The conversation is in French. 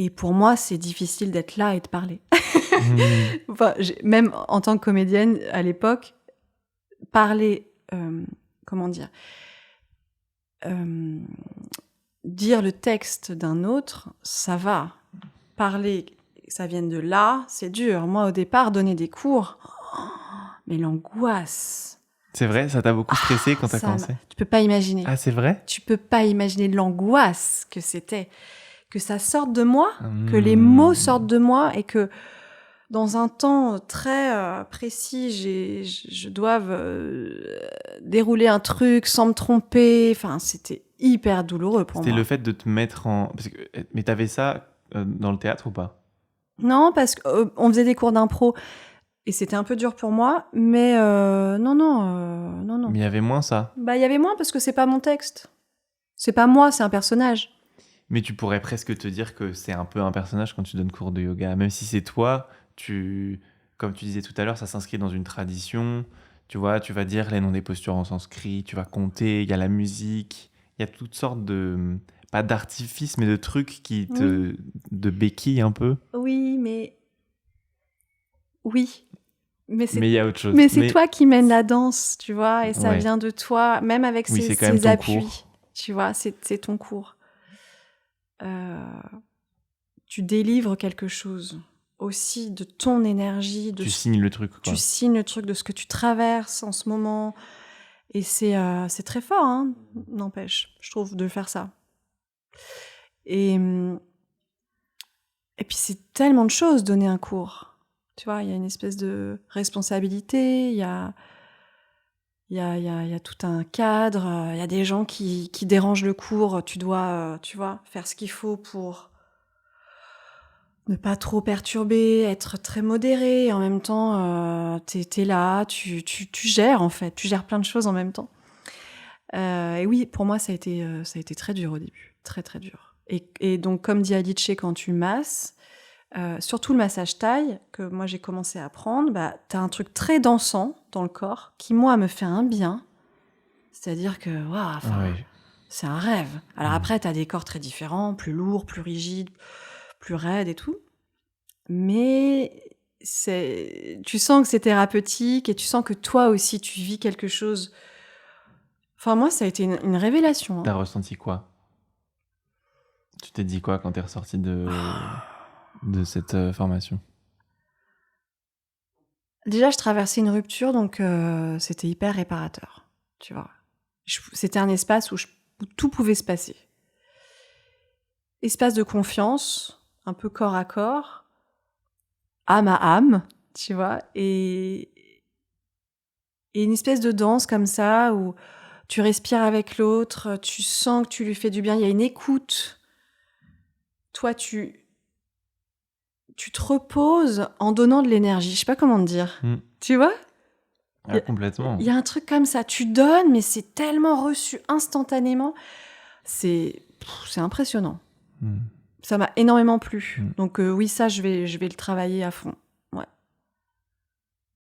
Et pour moi, c'est difficile d'être là et de parler. Mmh. Enfin, même en tant que comédienne, à l'époque, parler, comment dire, dire le texte d'un autre, ça va. Parler, que ça vienne de là, c'est dur. Moi, au départ, donner des cours, mais l'angoisse, C'est vrai, ça t'a beaucoup stressé quand t'as commencé? tu peux pas imaginer. Ah, c'est vrai? Tu peux pas imaginer l'angoisse que c'était. Que ça sorte de moi, que les Mmh. mots sortent de moi et que dans un temps très précis, je doive dérouler un truc sans me tromper. Enfin, c'était hyper douloureux pour C'était moi. le fait de te mettre en... Mais t'avais ça dans le théâtre ou pas? Non, parce qu'on faisait des cours d'impro et c'était un peu dur pour moi, mais non. Mais il y avait moins ça. Bah, il y avait moins parce que c'est pas mon texte. C'est pas moi, c'est un personnage. Mais tu pourrais presque te dire que c'est un peu un personnage quand tu donnes cours de yoga. Même si c'est toi, comme tu disais tout à l'heure, ça s'inscrit dans une tradition. Tu vois, tu vas dire les noms des postures en sanskrit, tu vas compter, il y a la musique, il y a toutes sortes de... Pas d'artifices, mais de trucs qui te... de béquilles un peu. Oui, mais... Oui. Mais Mais il y a autre chose. Mais c'est toi qui mènes la danse, tu vois, et ça Ouais. vient de toi, même avec Oui, c'est quand ses même ton appuis, cours. tu vois, c'est ton cours. Tu délivres quelque chose aussi de ton énergie. Tu signes le truc, quoi. Tu signes le truc de ce que tu traverses en ce moment. Et c'est très fort, hein, n'empêche, je trouve, de faire ça. Et puis c'est tellement de choses, donner un cours. Tu vois, il y a une espèce de responsabilité, il y a tout un cadre, il y a des gens qui dérangent le cours, tu dois, tu vois, faire ce qu'il faut pour ne pas trop perturber, être très modéré, et en même temps, t'es là, tu gères, en fait, tu gères plein de choses en même temps. Et oui, pour moi, ça a été très dur au début, très très dur. Et donc, comme dit Alice, quand tu masses, surtout le massage thaï, que moi j'ai commencé à apprendre, bah, t'as un truc très dansant dans le corps, qui moi me fait un bien. C'est-à-dire que, waouh, Ouais. c'est un rêve. Alors après, t'as des corps très différents, plus lourds, plus rigides, plus raides et tout. Mais tu sens que c'est thérapeutique et tu sens que toi aussi, tu vis quelque chose. Enfin, moi, ça a été une révélation. Hein. T'as ressenti quoi? Tu t'es dit quoi quand t'es ressorti de cette formation? Déjà, je traversais une rupture, donc c'était hyper réparateur, tu vois. C'était un espace où tout pouvait se passer. Espace de confiance, un peu corps à corps, âme à âme, tu vois, et une espèce de danse comme ça où tu respires avec l'autre, tu sens que tu lui fais du bien, il y a une écoute. Toi, tu te reposes en donnant de l'énergie. Je sais pas comment te dire. Tu vois ? Complètement. Il y a un truc comme ça. Tu donnes, mais c'est tellement reçu instantanément. C'est impressionnant. Ça m'a énormément plu. Donc oui, ça, je vais le travailler à fond.